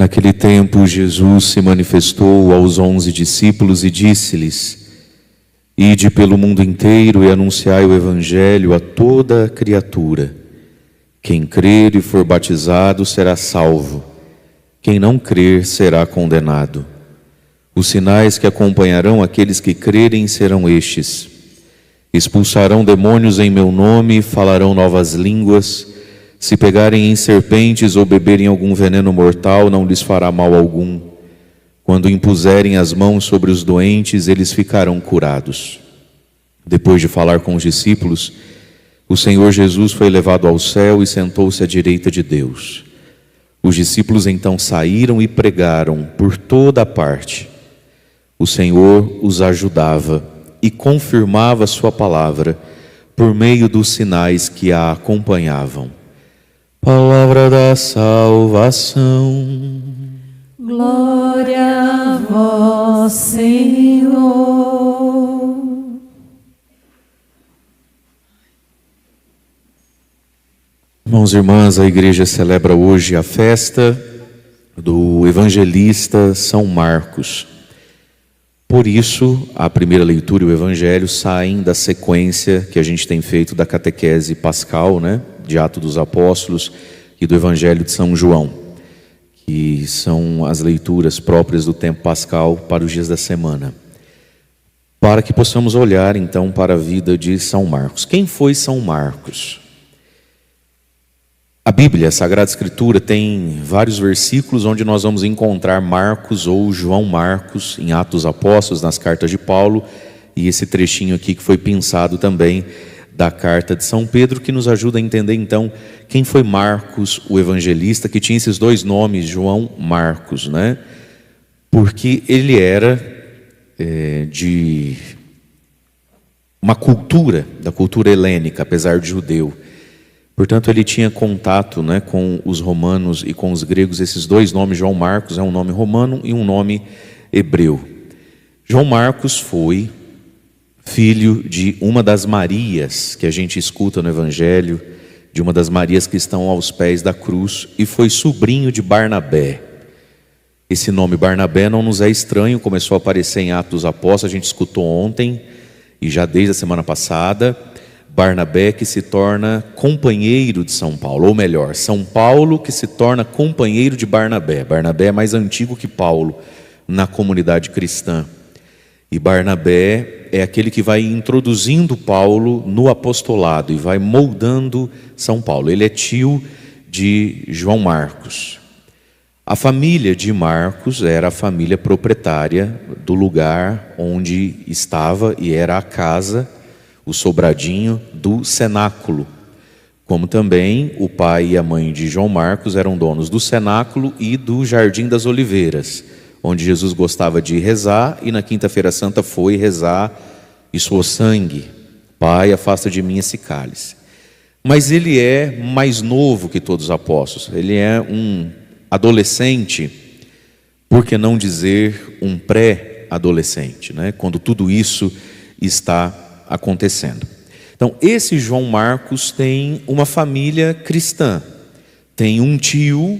Naquele tempo, Jesus se manifestou aos 11 discípulos e disse-lhes: Ide pelo mundo inteiro e anunciai o Evangelho a toda criatura. Quem crer e for batizado será salvo. Quem não crer será condenado. Os sinais que acompanharão aqueles que crerem serão estes: expulsarão demônios em meu nome, falarão novas línguas. Se pegarem em serpentes ou beberem algum veneno mortal, não lhes fará mal algum. Quando impuserem as mãos sobre os doentes, eles ficarão curados. Depois de falar com os discípulos, o Senhor Jesus foi levado ao céu e sentou-se à direita de Deus. Os discípulos então saíram e pregaram por toda a parte. O Senhor os ajudava e confirmava sua palavra por meio dos sinais que a acompanhavam. Palavra da salvação. Glória a vós, Senhor. Irmãos e irmãs, a igreja celebra hoje a festa do evangelista São Marcos. Por isso, a primeira leitura e o evangelho saem da sequência que a gente tem feito da catequese pascal, de Atos dos Apóstolos e do evangelho de São João, que são as leituras próprias do tempo pascal para os dias da semana, para que possamos olhar então para a vida de São Marcos. Quem foi São Marcos? A Bíblia, a Sagrada Escritura, tem vários versículos onde nós vamos encontrar Marcos ou João Marcos em Atos dos Apóstolos, nas cartas de Paulo, e esse trechinho aqui que foi pensado também da carta de São Pedro, que nos ajuda a entender então quem foi Marcos, o evangelista, que tinha esses dois nomes, João Marcos, porque ele era de uma cultura, da cultura helênica, apesar de judeu. Portanto, ele tinha contato com os romanos e com os gregos. Esses dois nomes, João Marcos é um nome romano e um nome hebreu. João Marcos foi filho de uma das Marias que a gente escuta no Evangelho, de uma das Marias que estão aos pés da cruz, e foi sobrinho de Barnabé. Esse nome Barnabé não nos é estranho, começou a aparecer em Atos dos Apóstolos, a gente escutou ontem e já desde a semana passada. Barnabé que se torna companheiro de São Paulo, ou melhor, São Paulo que se torna companheiro de Barnabé. Barnabé é mais antigo que Paulo na comunidade cristã. E Barnabé é aquele que vai introduzindo Paulo no apostolado e vai moldando São Paulo. Ele é tio de João Marcos. A família de Marcos era a família proprietária do lugar onde estava e era a casa, o sobradinho do cenáculo. Como também o pai e a mãe de João Marcos eram donos do cenáculo e do Jardim das Oliveiras, onde Jesus gostava de rezar e na quinta-feira santa foi rezar e suou sangue. Pai, afasta de mim esse cálice. Mas ele é mais novo que todos os apóstolos. Ele é um adolescente, por que não dizer um pré-adolescente, quando tudo isso está acontecendo. Então, esse João Marcos tem uma família cristã, tem um tio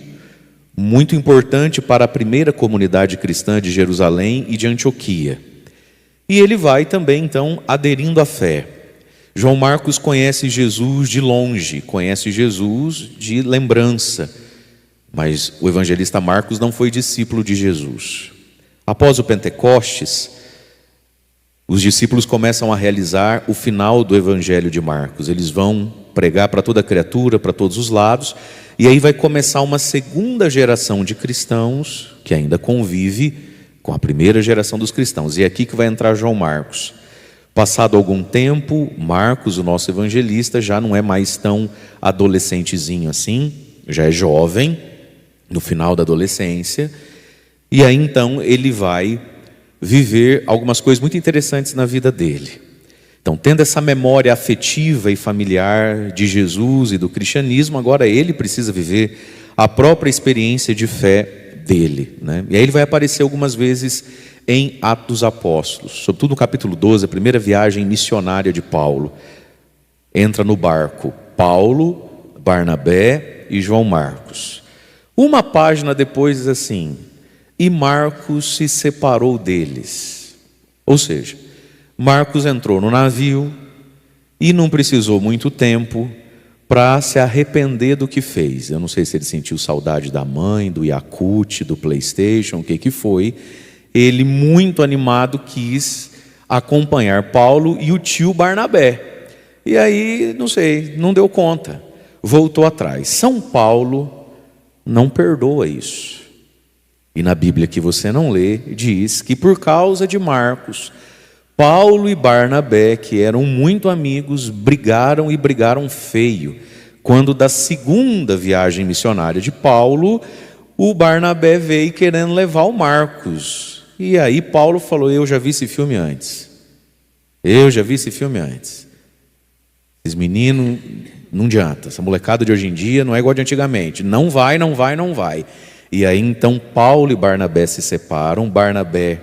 muito importante para a primeira comunidade cristã de Jerusalém e de Antioquia. E ele vai também, então, aderindo à fé. João Marcos conhece Jesus de longe, conhece Jesus de lembrança, mas o evangelista Marcos não foi discípulo de Jesus. Após o Pentecostes, os discípulos começam a realizar o final do evangelho de Marcos. Eles vão pregar para toda criatura, para todos os lados, e aí vai começar uma segunda geração de cristãos que ainda convive com a primeira geração dos cristãos. E é aqui que vai entrar João Marcos. Passado algum tempo, Marcos, o nosso evangelista, já não é mais tão adolescentezinho assim, já é jovem, no final da adolescência, e aí então ele vai viver algumas coisas muito interessantes na vida dele. Então, tendo essa memória afetiva e familiar de Jesus e do cristianismo, agora ele precisa viver a própria experiência de fé dele, E aí ele vai aparecer algumas vezes em Atos dos Apóstolos, sobretudo no capítulo 12, a primeira viagem missionária de Paulo. Entra no barco Paulo, Barnabé e João Marcos. Uma página depois diz assim: e Marcos se separou deles. Ou seja, Marcos entrou no navio e não precisou muito tempo para se arrepender do que fez. Eu não sei se ele sentiu saudade da mãe, do Yakult, do PlayStation, o que foi. Ele, muito animado, quis acompanhar Paulo e o tio Barnabé. E aí, não sei, não deu conta, voltou atrás. São Paulo não perdoa isso. E na Bíblia que você não lê, diz que por causa de Marcos, Paulo e Barnabé, que eram muito amigos, brigaram e brigaram feio. Quando da segunda viagem missionária de Paulo, o Barnabé veio querendo levar o Marcos. E aí Paulo falou: eu já vi esse filme antes. Eu já vi esse filme antes. Esses meninos, não adianta. Essa molecada de hoje em dia não é igual de antigamente. Não vai, não vai, não vai. E aí então Paulo e Barnabé se separam. Barnabé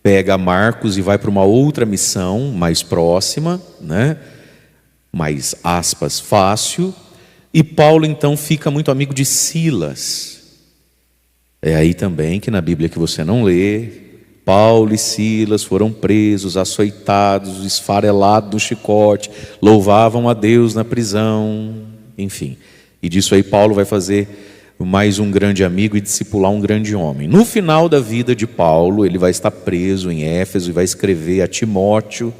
pega Marcos e vai para uma outra missão mais próxima, né? Mais aspas, fácil. E Paulo então fica muito amigo de Silas. É aí também que na Bíblia que você não lê, Paulo e Silas foram presos, açoitados, esfarelados no chicote, louvavam a Deus na prisão, enfim. E disso aí Paulo vai fazer mais um grande amigo e discipular um grande homem. No final da vida de Paulo, ele vai estar preso em Éfeso e vai escrever a Timóteo,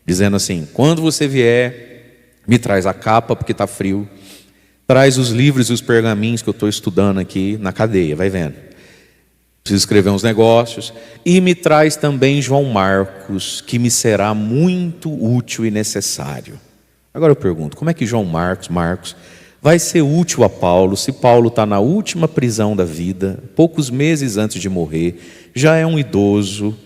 dizendo assim: quando você vier, me traz a capa porque está frio, traz os livros e os pergaminhos que eu estou estudando aqui na cadeia, vai vendo. Preciso escrever uns negócios. E me traz também João Marcos, que me será muito útil e necessário. Agora eu pergunto, como é que João Marcos vai ser útil a Paulo, se Paulo está na última prisão da vida, poucos meses antes de morrer, já é um idoso,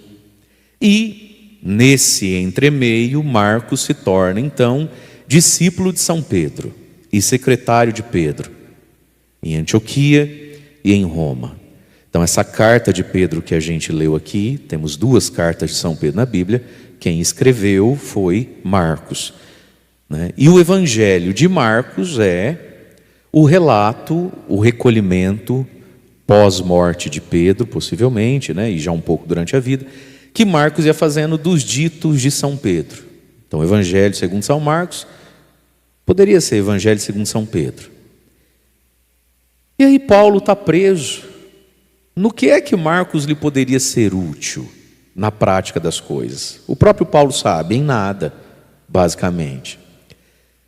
e nesse entremeio, Marcos se torna então discípulo de São Pedro e secretário de Pedro, em Antioquia e em Roma. Então essa carta de Pedro que a gente leu aqui, temos duas cartas de São Pedro na Bíblia, quem escreveu foi Marcos, né? E o Evangelho de Marcos é o relato, o recolhimento pós-morte de Pedro, possivelmente, né? E já um pouco durante a vida, que Marcos ia fazendo dos ditos de São Pedro. Então, o Evangelho segundo São Marcos poderia ser Evangelho segundo São Pedro. E aí Paulo está preso. No que é que Marcos lhe poderia ser útil na prática das coisas? O próprio Paulo sabe, em nada, basicamente.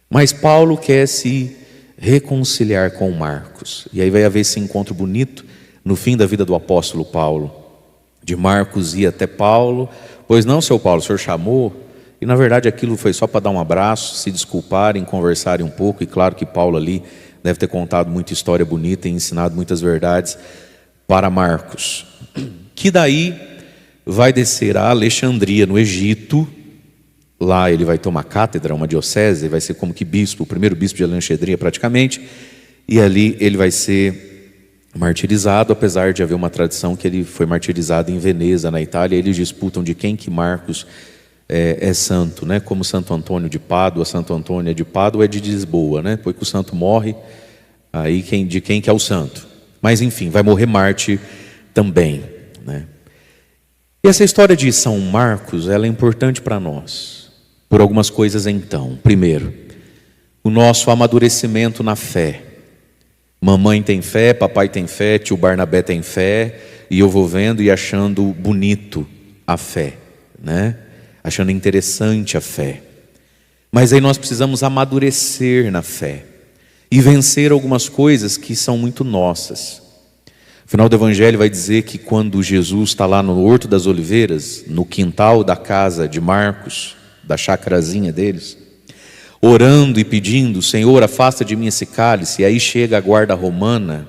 Mas Paulo quer se reconciliar com Marcos. E aí vai haver esse encontro bonito no fim da vida do apóstolo Paulo. De Marcos ir até Paulo: pois não, seu Paulo, o senhor chamou? E na verdade aquilo foi só para dar um abraço, se desculparem, conversarem um pouco. E claro que Paulo ali deve ter contado muita história bonita e ensinado muitas verdades para Marcos, que daí vai descer a Alexandria, no Egito. Lá ele vai ter uma cátedra, uma diocese, vai ser como que bispo, o primeiro bispo de Alexandria praticamente, e ali ele vai ser martirizado, apesar de haver uma tradição que ele foi martirizado em Veneza, na Itália. Eles disputam de quem que Marcos é santo, né? Como Santo Antônio de Pádua, Santo Antônio é de Pádua, é de Lisboa, né? Depois que o santo morre, aí de quem que é o santo. Mas enfim, vai morrer mártir também, né? E essa história de São Marcos, ela é importante para nós, por algumas coisas então. Primeiro, o nosso amadurecimento na fé. Mamãe tem fé, papai tem fé, tio Barnabé tem fé, e eu vou vendo e achando bonito a fé, né? Achando interessante a fé. Mas aí nós precisamos amadurecer na fé e vencer algumas coisas que são muito nossas. O final do Evangelho vai dizer que quando Jesus está lá no Horto das Oliveiras, no quintal da casa de Marcos, da chacrazinha deles, orando e pedindo: Senhor, afasta de mim esse cálice. E aí chega a guarda romana.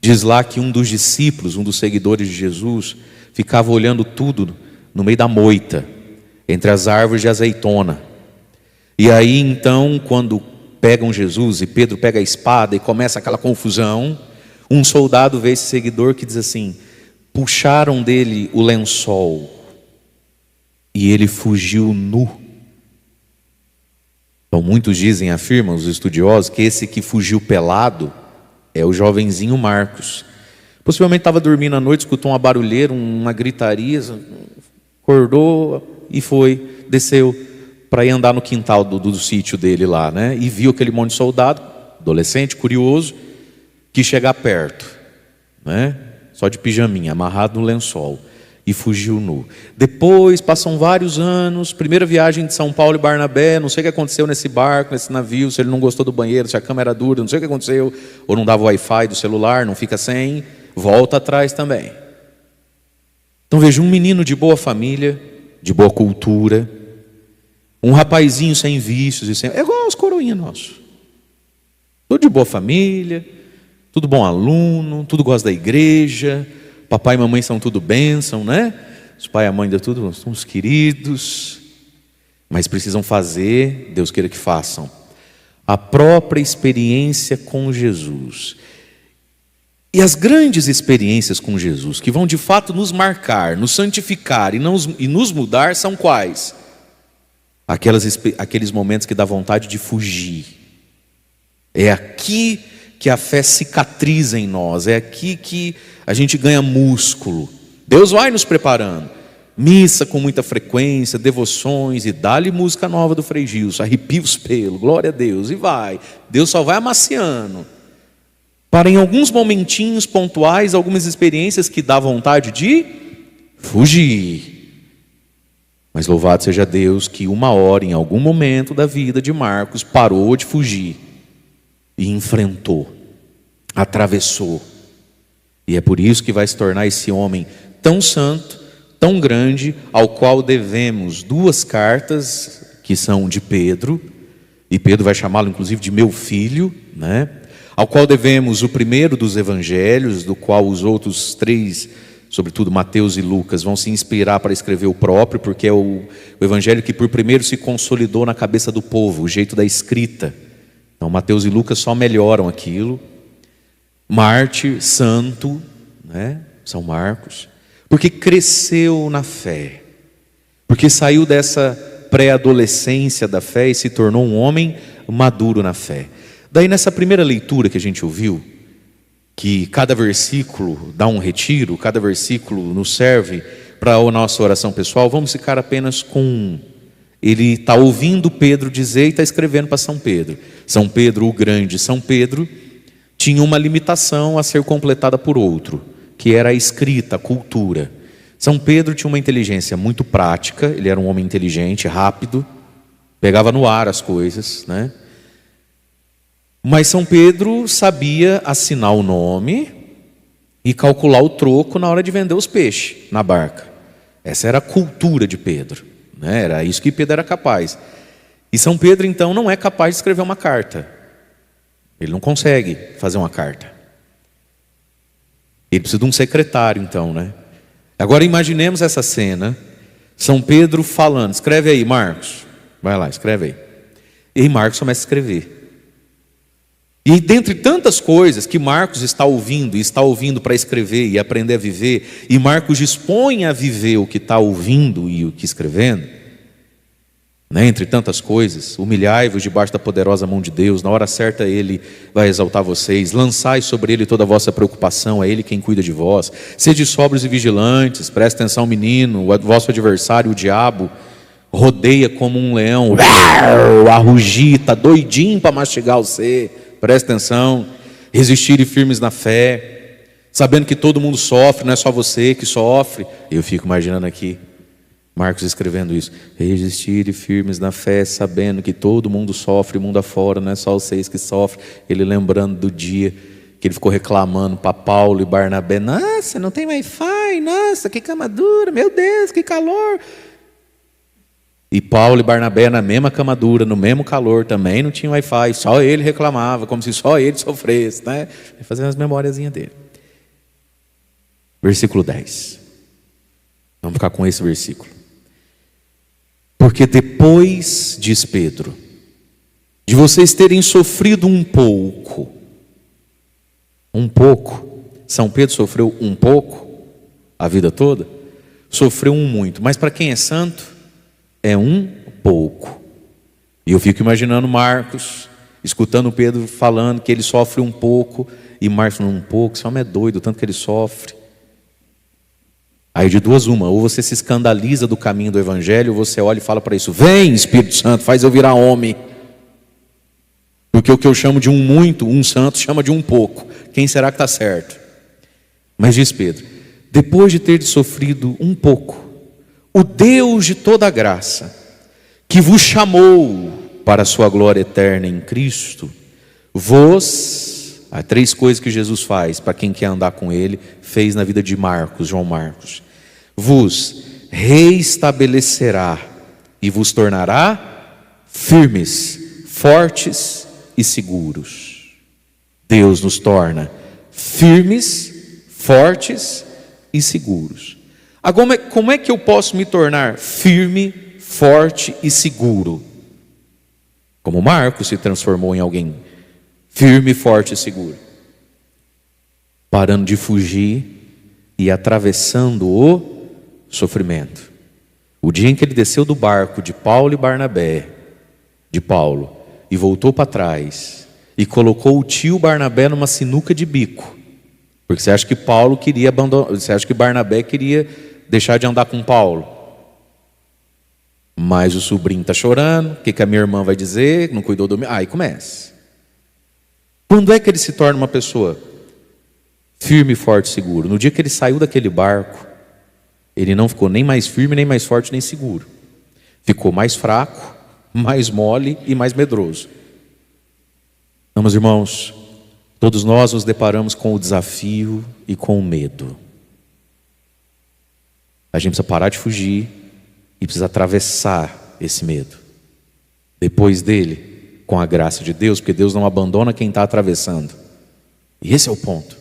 Diz lá que um dos discípulos, um dos seguidores de Jesus, ficava olhando tudo no meio da moita, entre as árvores de azeitona. E aí então, quando pegam Jesus e Pedro pega a espada e começa aquela confusão, um soldado vê esse seguidor que diz assim: puxaram dele o lençol e ele fugiu nu. Então muitos dizem, afirmam os estudiosos, que esse que fugiu pelado É o jovenzinho Marcos. Possivelmente estava dormindo à noite, escutou uma barulheira, uma gritaria, acordou e foi, desceu para ir andar no quintal do sítio dele lá, né? E viu aquele monte de soldado, adolescente, curioso, quis chegar perto, né? Só de pijaminha, amarrado no lençol, e fugiu nu. Depois, passam vários anos, primeira viagem de São Paulo e Barnabé, não sei o que aconteceu nesse barco, nesse navio, se ele não gostou do banheiro, se a cama era dura, não sei o que aconteceu, ou não dava Wi-Fi do celular, não fica sem, volta atrás também. Então veja, um menino de boa família, de boa cultura, um rapazinho sem vícios, e sem... é igual aos coroinhas nossos, tudo de boa família, tudo bom aluno, tudo gosta da igreja, papai e mamãe são tudo bênção, né? Os pai e a mãe de tudo são os queridos, mas precisam fazer, Deus queira que façam, a própria experiência com Jesus. E as grandes experiências com Jesus, que vão de fato nos marcar, nos santificar e nos mudar, são quais? Aqueles momentos que dá vontade de fugir. É aqui que a fé cicatriza em nós, é aqui que a gente ganha músculo. Deus vai nos preparando. Missa com muita frequência, devoções, e dá-lhe música nova do Frei Gilson, arrepia os pelos, glória a Deus, e vai. Deus só vai amaciando. Para em alguns momentinhos pontuais, algumas experiências que dá vontade de fugir. Mas louvado seja Deus que uma hora, em algum momento da vida de Marcos, parou de fugir e enfrentou, atravessou. E é por isso que vai se tornar esse homem tão santo, tão grande, ao qual devemos 2 cartas, que são de Pedro, e Pedro vai chamá-lo inclusive de meu filho, né? Ao qual devemos o primeiro dos evangelhos, do qual os outros 3, sobretudo Mateus e Lucas, vão se inspirar para escrever o próprio, porque é o evangelho que por primeiro se consolidou na cabeça do povo, o jeito da escrita. Então Mateus e Lucas só melhoram aquilo. Mártir, santo, né? São Marcos, porque cresceu na fé, porque saiu dessa pré-adolescência da fé e se tornou um homem maduro na fé. Daí nessa primeira leitura que a gente ouviu, que cada versículo dá um retiro, cada versículo nos serve para a nossa oração pessoal, vamos ficar apenas com um. Ele está ouvindo Pedro dizer e está escrevendo para São Pedro. São Pedro o Grande, São Pedro, tinha uma limitação a ser completada por outro, que era a escrita, a cultura. São Pedro tinha uma inteligência muito prática, ele era um homem inteligente, rápido, pegava no ar as coisas, né? Mas São Pedro sabia assinar o nome e calcular o troco na hora de vender os peixes na barca. Essa era a cultura de Pedro, né? Era isso que Pedro era capaz. E São Pedro então não é capaz de escrever uma carta. Ele não consegue fazer uma carta. Ele precisa de um secretário então, né? Agora imaginemos essa cena, São Pedro falando, escreve aí Marcos, vai lá, escreve aí. E Marcos começa a escrever. E dentre tantas coisas que Marcos está ouvindo para escrever e aprender a viver, e Marcos dispõe a viver o que está ouvindo e o que escrevendo, né? Entre tantas coisas, humilhai-vos debaixo da poderosa mão de Deus, na hora certa Ele vai exaltar vocês, lançai sobre Ele toda a vossa preocupação, é Ele quem cuida de vós, sede sóbrios e vigilantes, presta atenção menino, o vosso adversário, o diabo, rodeia como um leão, arrugita, doidinho para mastigar você. Presta atenção, resistirem firmes na fé, sabendo que todo mundo sofre, não é só você que sofre. Eu fico imaginando aqui, Marcos escrevendo isso, resistirem firmes na fé, sabendo que todo mundo sofre, mundo afora, não é só vocês que sofrem. Ele lembrando do dia que ele ficou reclamando para Paulo e Barnabé, nossa, não tem Wi-Fi, nossa, que cama dura, meu Deus, que calor. E Paulo e Barnabé na mesma cama dura, no mesmo calor, também não tinha Wi-Fi, só ele reclamava, como se só ele sofresse, né? Fazendo as memóriazinhas dele. Versículo 10. Vamos ficar com esse versículo. Porque depois, diz Pedro, de vocês terem sofrido um pouco, São Pedro sofreu um pouco a vida toda, sofreu um muito, mas para quem é santo, é um pouco. E eu fico imaginando Marcos, escutando Pedro falando que ele sofre um pouco, e Marcos falando: um pouco, esse homem é doido, tanto que ele sofre. Aí de duas uma, ou você se escandaliza do caminho do evangelho, ou você olha e fala para isso: vem Espírito Santo, faz eu virar homem. Porque o que eu chamo de um muito, um santo chama de um pouco. Quem será que está certo? Mas diz Pedro: depois de ter sofrido um pouco, o Deus de toda graça, que vos chamou para a sua glória eterna em Cristo, há três coisas que Jesus faz para quem quer andar com Ele, fez na vida de Marcos, João Marcos: vos reestabelecerá e vos tornará firmes, fortes e seguros. Deus nos torna firmes, fortes e seguros. Agora, como é que eu posso me tornar firme, forte e seguro? Como Marcos se transformou em alguém firme, forte e seguro. Parando de fugir e atravessando o sofrimento. O dia em que ele desceu do barco de Paulo e Barnabé, de Paulo, e voltou para trás, e colocou o tio Barnabé numa sinuca de bico. Porque você acha que Paulo queria abandonar, você acha que Barnabé queria deixar de andar com Paulo? Mas o sobrinho está chorando, o que a minha irmã vai dizer? Não cuidou do meu. Aí começa. Quando é que ele se torna uma pessoa firme, forte e seguro? No dia que ele saiu daquele barco, ele não ficou nem mais firme, nem mais forte, nem seguro. Ficou mais fraco, mais mole e mais medroso. Não, meus irmãos, todos nós nos deparamos com o desafio e com o medo. A gente precisa parar de fugir e precisa atravessar esse medo. Depois dele, com a graça de Deus, porque Deus não abandona quem está atravessando. E esse é o ponto.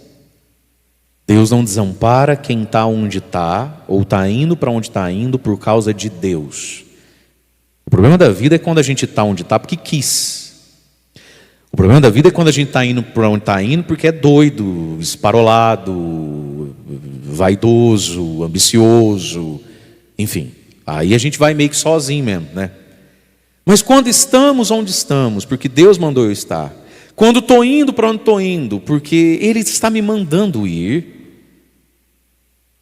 Deus não desampara quem está onde está, ou está indo para onde está indo por causa de Deus. O problema da vida é quando a gente está onde está porque quis. O problema da vida é quando a gente está indo para onde está indo porque é doido, esparolado, vaidoso, ambicioso, enfim. Aí a gente vai meio que sozinho mesmo, né? Mas quando estamos onde estamos, porque Deus mandou eu estar. Quando estou indo para onde estou indo, porque Ele está me mandando ir,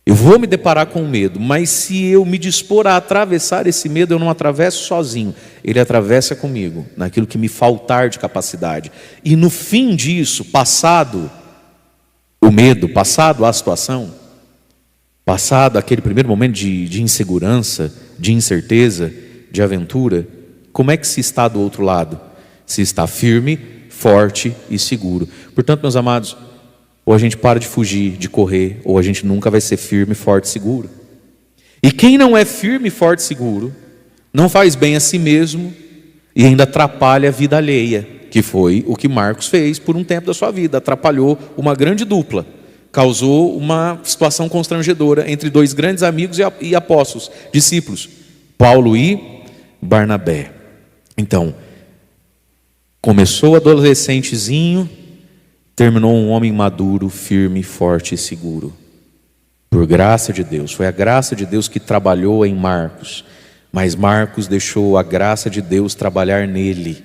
eu vou me deparar com medo, mas se eu me dispor a atravessar esse medo, eu não atravesso sozinho, Ele atravessa comigo, naquilo que me faltar de capacidade. E no fim disso, passado o medo, passado a situação, passado aquele primeiro momento de insegurança, de incerteza, de aventura, como é que se está do outro lado? Se está firme, forte e seguro. Portanto, meus amados, ou a gente para de fugir, de correr, ou a gente nunca vai ser firme, forte e seguro. E quem não é firme, forte e seguro, não faz bem a si mesmo e ainda atrapalha a vida alheia, que foi o que Marcos fez por um tempo da sua vida. Atrapalhou uma grande dupla, causou uma situação constrangedora entre dois grandes amigos e apóstolos, discípulos, Paulo e Barnabé. Então, começou adolescentezinho, terminou um homem maduro, firme, forte e seguro. Por graça de Deus. Foi a graça de Deus que trabalhou em Marcos. Mas Marcos deixou a graça de Deus trabalhar nele.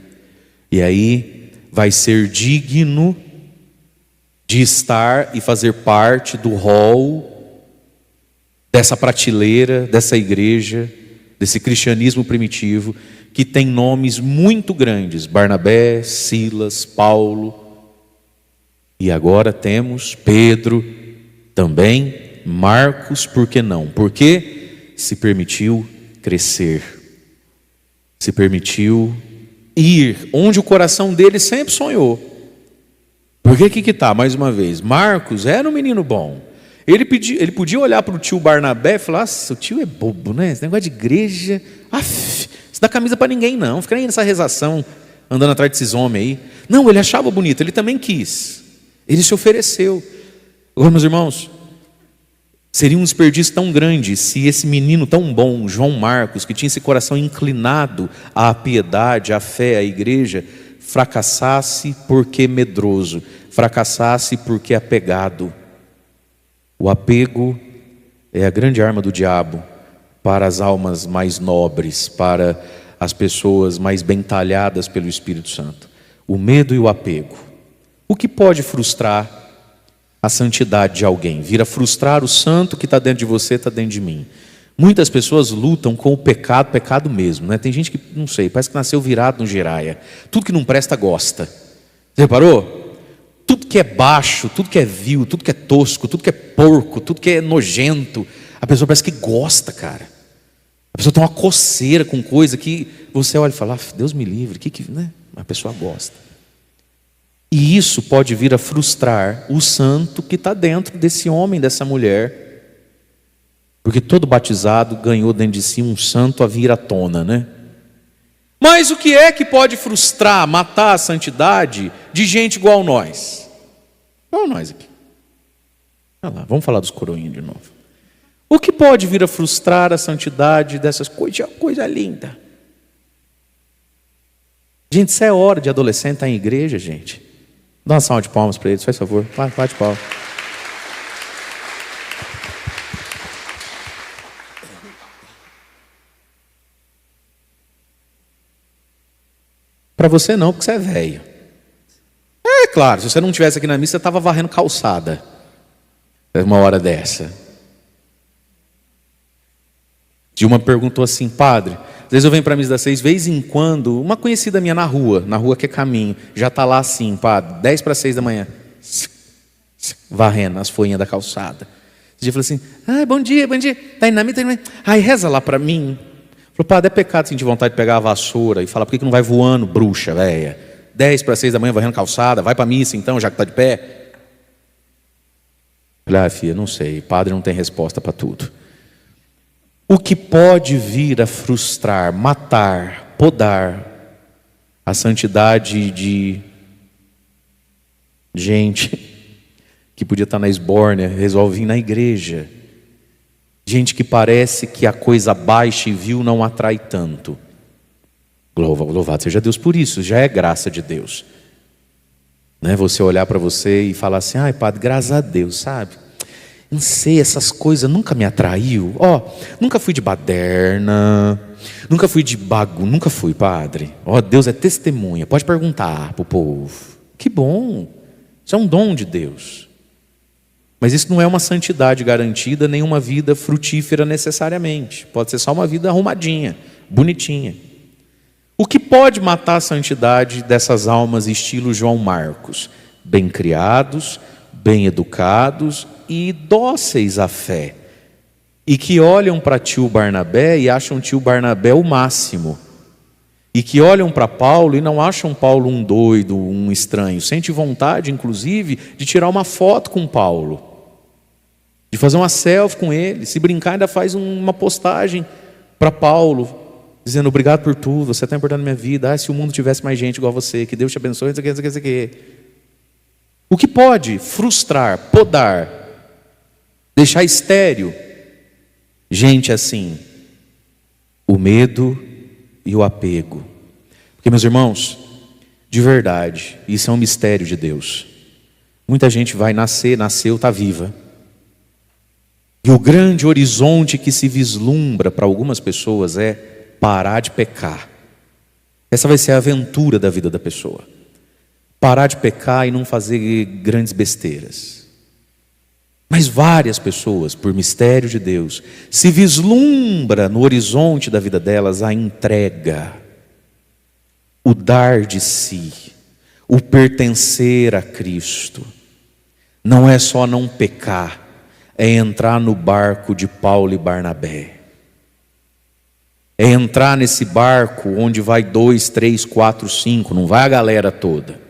E aí vai ser digno de estar e fazer parte do rol dessa prateleira, dessa igreja, desse cristianismo primitivo, que tem nomes muito grandes: Barnabé, Silas, Paulo, e agora temos Pedro também, Marcos, por que não? Porque se permitiu crescer, se permitiu ir onde o coração dele sempre sonhou. Porque que está, mais uma vez, Marcos era um menino bom. Ele podia olhar para o tio Barnabé e falar: nossa, o tio é bobo, né? Esse negócio de igreja, isso dá camisa para ninguém não, fica aí nessa rezação, andando atrás desses homens aí. Não, ele achava bonito, ele também quis, ele se ofereceu. Agora, meus irmãos, seria um desperdício tão grande se esse menino tão bom, João Marcos, que tinha esse coração inclinado à piedade, à fé, à igreja, fracassasse porque medroso, fracassasse porque apegado. O apego é a grande arma do diabo para as almas mais nobres, para as pessoas mais bem talhadas pelo Espírito Santo. o medo e o apego. O que pode frustrar a santidade de alguém? Vira frustrar o santo que está dentro de você, está dentro de mim. Muitas pessoas lutam com o pecado, pecado mesmo, né? Tem gente que, não sei, parece que nasceu virado no giraia. Tudo que não presta, gosta. Você reparou? Tudo que é baixo, tudo que é vil, tudo que é tosco, tudo que é porco, tudo que é nojento, a pessoa parece que gosta, cara. A pessoa tem uma coceira com coisa que você olha e fala, Deus me livre, né? A pessoa gosta. E isso pode vir a frustrar o santo que está dentro desse homem, dessa mulher. Porque todo batizado ganhou dentro de si um santo a vir à tona, né? Mas o que é que pode frustrar, matar a santidade de gente igual nós? Igual nós aqui. Olha lá, vamos falar dos coroinhos de novo. O que pode vir a frustrar a santidade dessas coisas? Coisa linda. Gente, isso é hora de adolescente estar em igreja, gente. Dá uma salva de palmas para eles, faz favor. Bate palmas. Para você não, porque você é velho. É claro, se você não estivesse aqui na missa, você estava varrendo calçada. Uma hora dessa. Dilma perguntou assim, padre, às vezes eu venho para a missa das 6, vez em quando, uma conhecida minha na rua que é caminho, já está lá assim, padre, 10 para 6 da manhã, varrendo as folhinhas da calçada. Esse dia eu falei assim, bom dia, está indo na missa, reza lá para mim. Falei, padre, é pecado sentir vontade de pegar a vassoura e falar, por que não vai voando, bruxa, velha? 10 para 6 da manhã, varrendo calçada, vai para a missa então, já que está de pé. Falei, filha, não sei, padre não tem resposta para tudo. O que pode vir a frustrar, matar, podar a santidade de gente que podia estar na esbórnia, resolve vir na igreja. Gente que parece que a coisa baixa e vil não atrai tanto. Louvado seja Deus por isso, já é graça de Deus. Né? Você olhar para você e falar assim, padre, graças a Deus, sabe? Não sei, essas coisas nunca me atraiu. Nunca fui de baderna, nunca fui de nunca fui, padre. Deus é testemunha, pode perguntar para o povo. Que bom, isso é um dom de Deus. Mas isso não é uma santidade garantida, nem uma vida frutífera necessariamente. Pode ser só uma vida arrumadinha, bonitinha. O que pode matar a santidade dessas almas estilo João Marcos? Bem criados, bem educados e dóceis à fé, e que olham para tio Barnabé e acham tio Barnabé o máximo, e que olham para Paulo e não acham Paulo um doido, um estranho, sente vontade inclusive de tirar uma foto com Paulo, de fazer uma selfie com ele, se brincar ainda faz uma postagem para Paulo, dizendo obrigado por tudo, você está importando na minha vida, se o mundo tivesse mais gente igual a você, que Deus te abençoe, isso aqui. O que pode frustrar, podar, deixar estéril gente assim? O medo e o apego. Porque, meus irmãos, de verdade, isso é um mistério de Deus. Muita gente vai nasceu, está viva. E o grande horizonte que se vislumbra para algumas pessoas é parar de pecar. Essa vai ser a aventura da vida da pessoa. Parar de pecar e não fazer grandes besteiras. Mas várias pessoas, por mistério de Deus, se vislumbra no horizonte da vida delas a entrega, o dar de si, o pertencer a Cristo. Não é só não pecar, é entrar no barco de Paulo e Barnabé. É entrar nesse barco onde vai 2, 3, 4, 5, não vai a galera toda.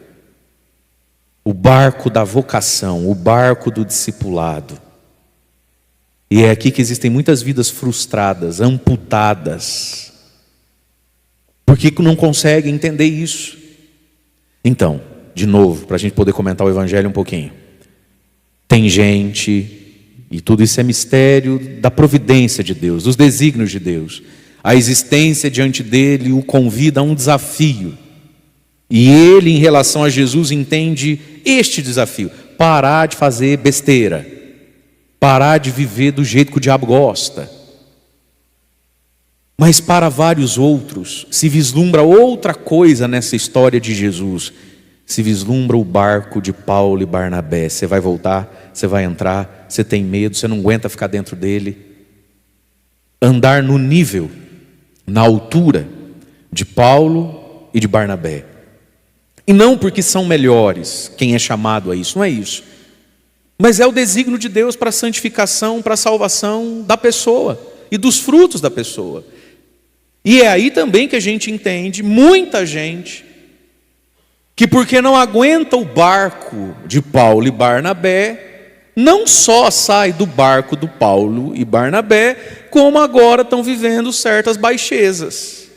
O barco da vocação, o barco do discipulado. E é aqui que existem muitas vidas frustradas, amputadas, porque não conseguem entender isso. Então, de novo, para a gente poder comentar o Evangelho um pouquinho. Tem gente, e tudo isso é mistério da providência de Deus, dos desígnios de Deus. A existência diante dele o convida a um desafio. E ele, em relação a Jesus, entende este desafio: parar de fazer besteira, parar de viver do jeito que o diabo gosta. Mas para vários outros, se vislumbra outra coisa nessa história de Jesus. Se vislumbra o barco de Paulo e Barnabé. Você vai voltar, você vai entrar, você tem medo, você não aguenta ficar dentro dele. Andar no nível, na altura de Paulo e de Barnabé. E não porque são melhores, quem é chamado a isso, não é isso. Mas é o desígnio de Deus para a santificação, para a salvação da pessoa e dos frutos da pessoa. E é aí também que a gente entende, muita gente, que porque não aguenta o barco de Paulo e Barnabé, não só sai do barco do Paulo e Barnabé, como agora estão vivendo certas baixezas,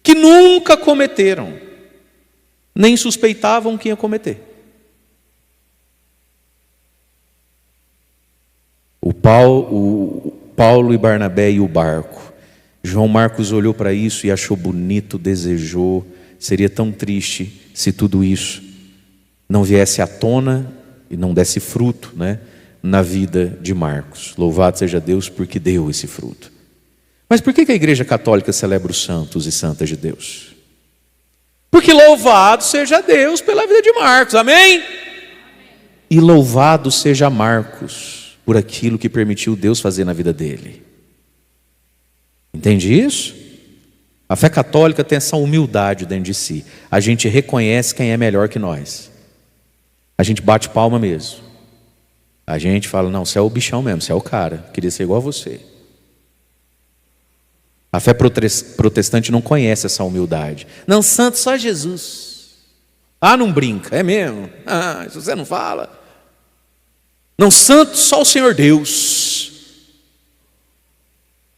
que nunca cometeram, nem suspeitavam que ia cometer. O Paulo e Barnabé e o barco. João Marcos olhou para isso e achou bonito, desejou. Seria tão triste se tudo isso não viesse à tona e não desse fruto, né, na vida de Marcos. Louvado seja Deus porque deu esse fruto. Mas por que a Igreja Católica celebra os santos e santas de Deus? Porque louvado seja Deus pela vida de Marcos, amém? E louvado seja Marcos por aquilo que permitiu Deus fazer na vida dele. Entende isso? A fé católica tem essa humildade dentro de si. A gente reconhece quem é melhor que nós. A gente bate palma mesmo. A gente fala, não, você é o bichão mesmo, você é o cara. Queria ser igual a você. A fé protestante não conhece essa humildade. Não, santo só Jesus. Ah, não brinca, é mesmo? Ah, isso você não fala. Não, santo só o Senhor Deus.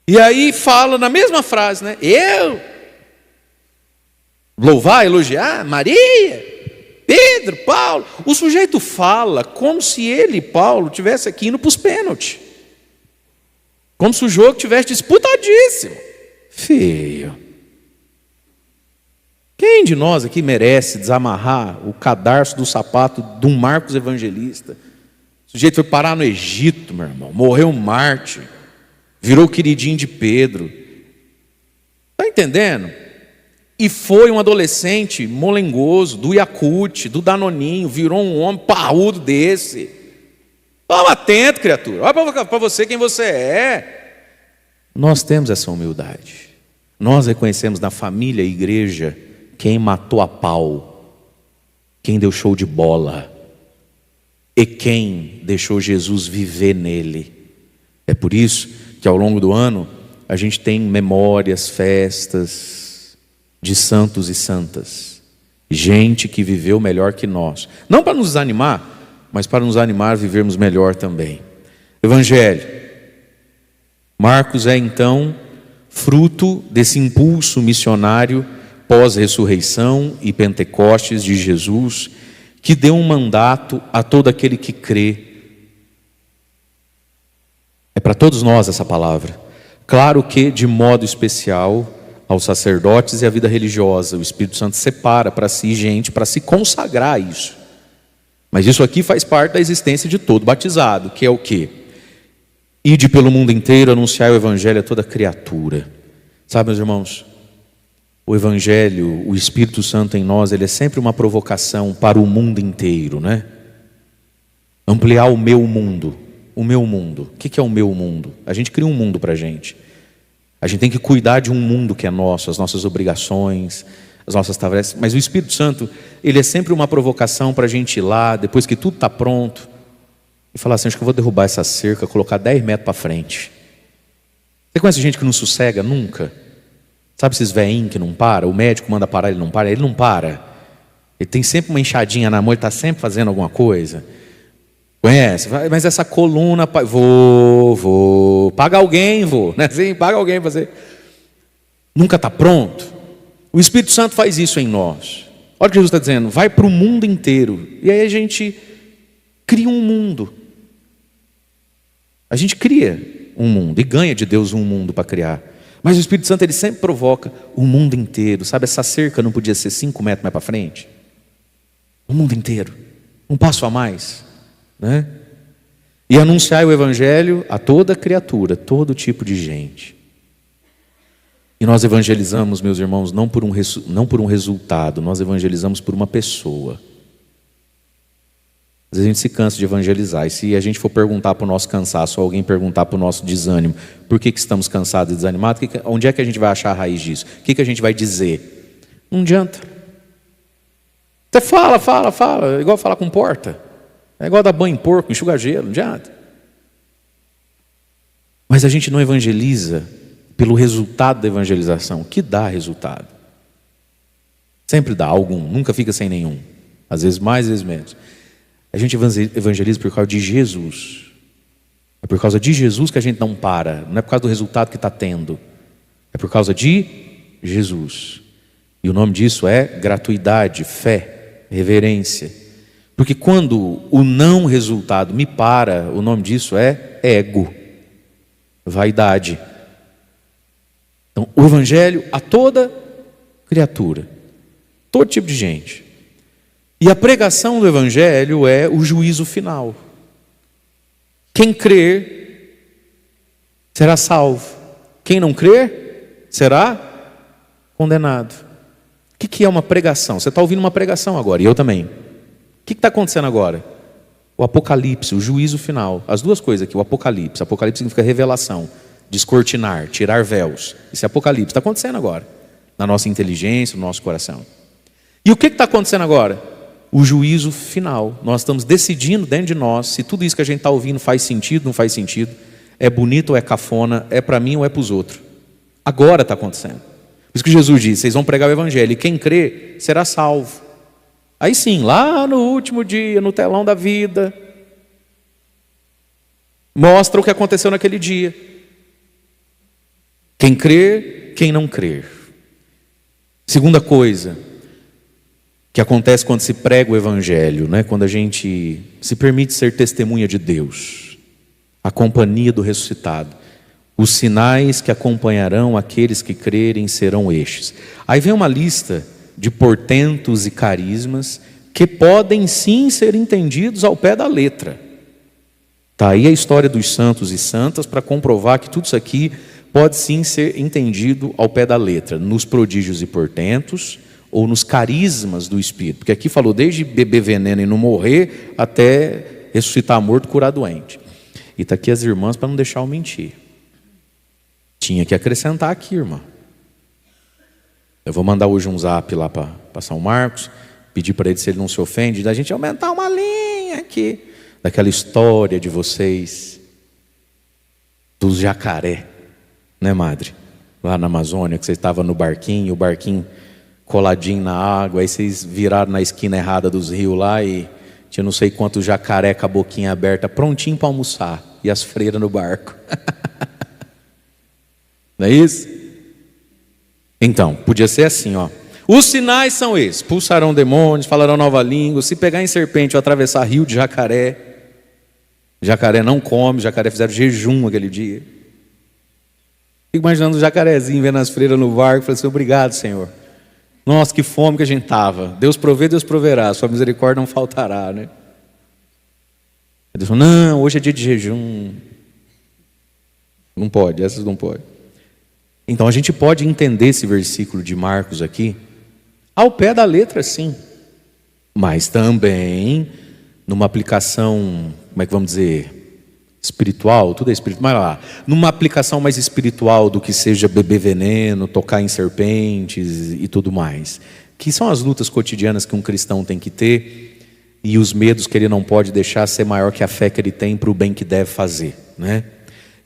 E aí fala na mesma frase, né? Eu louvar, elogiar Maria, Pedro, Paulo. O sujeito fala como se ele, Paulo, tivesse aqui indo para os pênaltis. Como se o jogo tivesse disputadíssimo. Feio. Quem de nós aqui merece desamarrar o cadarço do sapato de um Marcos Evangelista? O sujeito foi parar no Egito, meu irmão. Morreu um mártir. Virou o queridinho de Pedro. Está entendendo? E foi um adolescente molengoso, do Yakult, do Danoninho, virou um homem parrudo desse. Toma atento, criatura. Olha para você quem você é. Nós temos essa humildade. Nós reconhecemos na família e igreja quem matou a pau, quem deu show de bola e quem deixou Jesus viver nele. É por isso que ao longo do ano a gente tem memórias, festas de santos e santas, gente que viveu melhor que nós, não para nos desanimar, mas para nos animar a vivermos melhor também. Evangelho. Marcos é então fruto desse impulso missionário pós-ressurreição e Pentecostes de Jesus, que deu um mandato a todo aquele que crê. É para todos nós essa palavra. Claro que de modo especial aos sacerdotes e à vida religiosa. O Espírito Santo separa para si gente para se consagrar a isso. Mas isso aqui faz parte da existência de todo batizado, que é o quê? Ide pelo mundo inteiro, anunciar o Evangelho a toda criatura. Sabe, meus irmãos, o Evangelho, o Espírito Santo em nós, ele é sempre uma provocação para o mundo inteiro, né? Ampliar o meu mundo. O meu mundo. O que é o meu mundo? A gente cria um mundo para a gente. A gente tem que cuidar de um mundo que é nosso, as nossas obrigações, as nossas tarefas. Mas o Espírito Santo, ele é sempre uma provocação para a gente ir lá, depois que tudo está pronto, e falar assim, acho que eu vou derrubar essa cerca, colocar 10 metros para frente. Você conhece gente que não sossega nunca? Sabe esses velhinhos que não param? O médico manda parar, ele não para. Ele tem sempre uma enxadinha na mão, ele está sempre fazendo alguma coisa. Conhece? Mas essa coluna, vou. Paga alguém, né? Assim, paga alguém para fazer. Nunca está pronto. O Espírito Santo faz isso em nós. Olha o que Jesus está dizendo, vai para o mundo inteiro. E aí a gente cria um mundo. A gente cria um mundo e ganha de Deus um mundo para criar. Mas o Espírito Santo, ele sempre provoca o mundo inteiro. Sabe, essa cerca não podia ser 5 metros mais para frente? O mundo inteiro. Um passo a mais. Né? E anunciar o Evangelho a toda criatura, todo tipo de gente. E nós evangelizamos, meus irmãos, não por um resultado, nós evangelizamos por uma pessoa. Às vezes a gente se cansa de evangelizar, e se a gente for perguntar para o nosso cansaço, ou alguém perguntar para o nosso desânimo, por que estamos cansados e desanimados, onde é que a gente vai achar a raiz disso? O que a gente vai dizer? Não adianta. Você fala, é igual falar com porta, é igual dar banho em porco, enxugar gelo, não adianta. Mas a gente não evangeliza pelo resultado da evangelização, que dá resultado. Sempre dá algum, nunca fica sem nenhum. Às vezes mais, às vezes menos. A gente evangeliza por causa de Jesus. É por causa de Jesus que a gente não para. Não é por causa do resultado que está tendo. É por causa de Jesus. E o nome disso é gratuidade, fé, reverência. Porque quando o não resultado me para, o nome disso é ego, vaidade. Então, o evangelho a toda criatura, todo tipo de gente. E a pregação do evangelho é o juízo final. Quem crer será salvo. Quem não crer será condenado. O que é uma pregação? Você está ouvindo uma pregação agora, e eu também. O que está acontecendo agora? O apocalipse, o juízo final. As duas coisas aqui, o apocalipse. Apocalipse significa revelação, descortinar, tirar véus. Isso é apocalipse, está acontecendo agora. Na nossa inteligência, no nosso coração. E o que está acontecendo agora? O juízo final. Nós estamos decidindo dentro de nós se tudo isso que a gente está ouvindo faz sentido, não faz sentido, é bonito ou é cafona, é para mim ou é para os outros. Agora está acontecendo. Por isso que Jesus disse, vocês vão pregar o evangelho, e quem crê será salvo. Aí sim, lá no último dia, no telão da vida, mostra o que aconteceu naquele dia. Quem crer, quem não crer. Segunda coisa que acontece quando se prega o evangelho, né? Quando a gente se permite ser testemunha de Deus, a companhia do ressuscitado. Os sinais que acompanharão aqueles que crerem serão estes. Aí vem uma lista de portentos e carismas que podem sim ser entendidos ao pé da letra. Está aí a história dos santos e santas para comprovar que tudo isso aqui pode sim ser entendido ao pé da letra, nos prodígios e portentos, ou nos carismas do Espírito, porque aqui falou desde beber veneno e não morrer, até ressuscitar morto, curar doente. E está aqui as irmãs para não deixar eu mentir. Tinha que acrescentar aqui, irmã. Eu vou mandar hoje um zap lá para São Marcos, pedir para ele se ele não se ofende, da gente aumentar uma linha aqui, daquela história de vocês, dos jacaré, né, madre? Lá na Amazônia, que vocês estavam no barquinho, o barquinho coladinho na água, aí vocês viraram na esquina errada dos rios lá e tinha não sei quantos jacaré com a boquinha aberta, prontinho para almoçar, e as freiras no barco. Não é isso? Então, podia ser assim, ó. Os sinais são esses: expulsarão demônios, falarão nova língua, se pegar em serpente ou atravessar rio de jacaré. Jacaré não come, jacaré fizeram jejum aquele dia. Fico imaginando o jacarezinho vendo as freiras no barco, falei assim, obrigado, Senhor. Nossa, que fome que a gente estava. Deus provê, Deus proverá, sua misericórdia não faltará, né? Deus falou, não, hoje é dia de jejum. Não pode, essas não pode. Então a gente pode entender esse versículo de Marcos aqui ao pé da letra, sim, mas também numa aplicação, como é que vamos dizer, espiritual, tudo é espiritual, mas lá, numa aplicação mais espiritual do que seja beber veneno, tocar em serpentes e tudo mais, que são as lutas cotidianas que um cristão tem que ter, e os medos que ele não pode deixar ser maior que a fé que ele tem para o bem que deve fazer, né?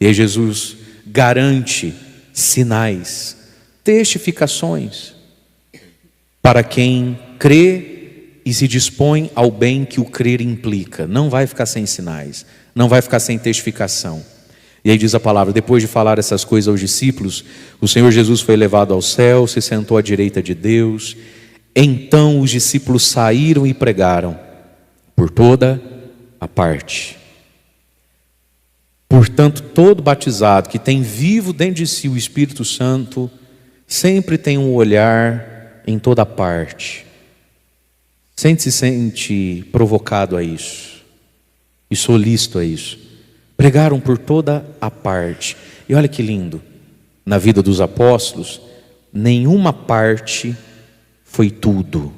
E aí Jesus garante sinais, testificações para quem crê e se dispõe ao bem que o crer implica. Não vai ficar sem sinais, não vai ficar sem testificação. E aí diz a palavra, depois de falar essas coisas aos discípulos, o Senhor Jesus foi levado ao céu, se sentou à direita de Deus. Então os discípulos saíram e pregaram por toda a parte. Portanto, todo batizado que tem vivo dentro de si o Espírito Santo, sempre tem um olhar em toda parte. Se sente provocado a isso, e solícito a isso. Pregaram por toda a parte. E olha que lindo, na vida dos apóstolos, nenhuma parte foi tudo.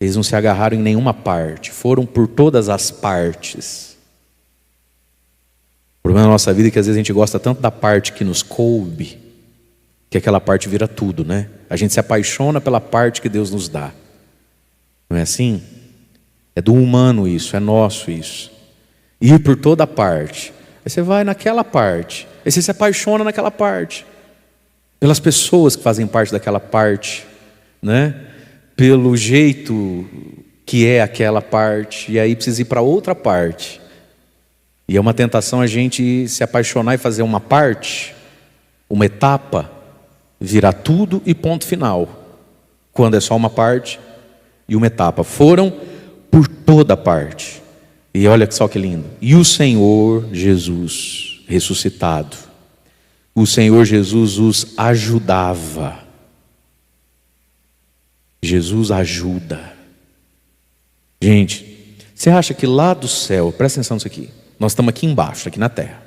Eles não se agarraram em nenhuma parte, foram por todas as partes. O problema da nossa vida é que às vezes a gente gosta tanto da parte que nos coube, que aquela parte vira tudo, né? A gente se apaixona pela parte que Deus nos dá. Não é assim? É do humano isso, é nosso isso. Ir por toda parte. Aí você vai naquela parte, aí você se apaixona naquela parte, pelas pessoas que fazem parte daquela parte, né? Pelo jeito que é aquela parte, e aí precisa ir para outra parte. E é uma tentação a gente se apaixonar e fazer uma parte, uma etapa, virar tudo e ponto final. Quando é só uma parte e uma etapa. Foram por toda parte. E olha só que lindo. E o Senhor Jesus ressuscitado, o Senhor Jesus os ajudava. Jesus ajuda. Gente, você acha que lá do céu, presta atenção nisso aqui, nós estamos aqui embaixo, aqui na terra,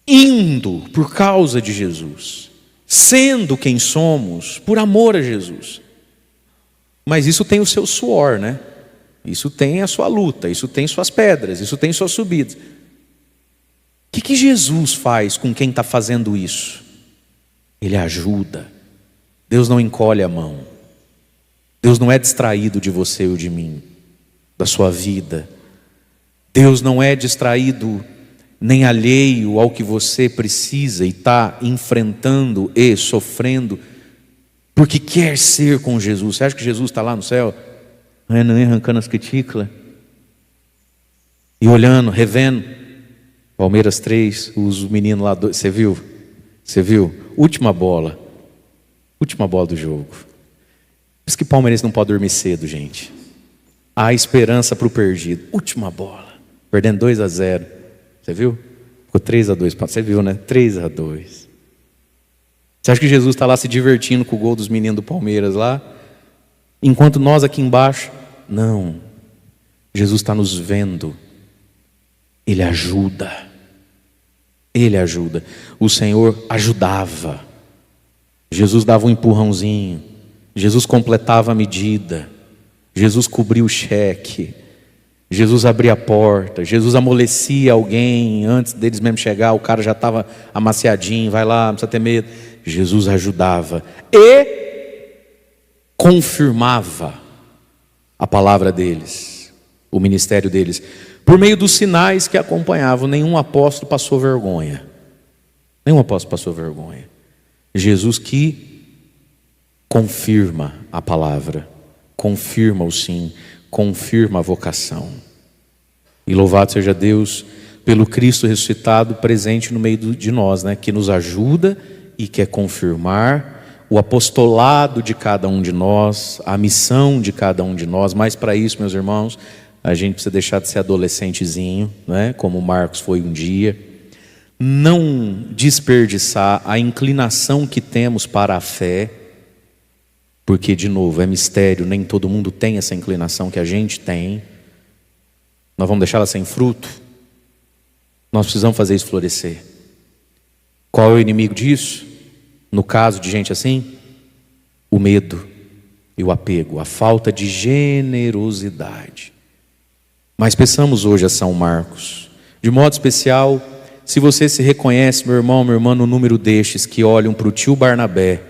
indo por causa de Jesus, sendo quem somos, por amor a Jesus. Mas isso tem o seu suor, né? Isso tem a sua luta, isso tem suas pedras, isso tem suas subidas. O que Jesus faz com quem está fazendo isso? Ele ajuda. Deus não encolhe a mão. Deus não é distraído de você ou de mim, da sua vida. Deus não é distraído nem alheio ao que você precisa e está enfrentando e sofrendo, porque quer ser com Jesus. Você acha que Jesus está lá no céu, arrancando as cutículas e olhando, revendo? Palmeiras 3, os meninos lá, você viu? Você viu? Última bola do jogo. Por isso que palmeirense não pode dormir cedo, gente. Há esperança para o perdido. Última bola, perdendo 2-0. Você viu? Ficou 3-2. Você viu, né? 3-2. Você acha que Jesus está lá se divertindo com o gol dos meninos do Palmeiras lá? Enquanto nós aqui embaixo? Não. Jesus está nos vendo. Ele ajuda. Ele ajuda. O Senhor ajudava. Jesus dava um empurrãozinho. Jesus completava a medida. Jesus cobria o cheque. Jesus abria a porta. Jesus amolecia alguém antes deles mesmo chegar. O cara já estava amaciadinho. Vai lá, não precisa ter medo. Jesus ajudava e confirmava a palavra deles, o ministério deles, por meio dos sinais que acompanhavam. Nenhum apóstolo passou vergonha. Nenhum apóstolo passou vergonha. Jesus que confirma a palavra, confirma o sim, confirma a vocação. E louvado seja Deus pelo Cristo ressuscitado presente no meio de nós, né? Que nos ajuda e quer confirmar o apostolado de cada um de nós, a missão de cada um de nós. Mas para isso, meus irmãos, a gente precisa deixar de ser adolescentezinho, né? Como Marcos foi um dia. Não desperdiçar a inclinação que temos para a fé, porque, de novo, é mistério, nem todo mundo tem essa inclinação que a gente tem. Nós vamos deixá-la sem fruto? Nós precisamos fazer isso florescer. Qual é o inimigo disso? No caso de gente assim, o medo e o apego, a falta de generosidade. Mas pensamos hoje a São Marcos, de modo especial, se você se reconhece, meu irmão, minha irmã, no número destes que olham para o tio Barnabé,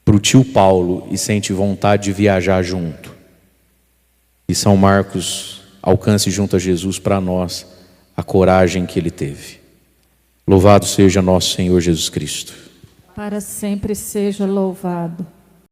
para o tio Paulo e sente vontade de viajar junto. E São Marcos alcance junto a Jesus para nós a coragem que ele teve. Louvado seja nosso Senhor Jesus Cristo. Para sempre seja louvado.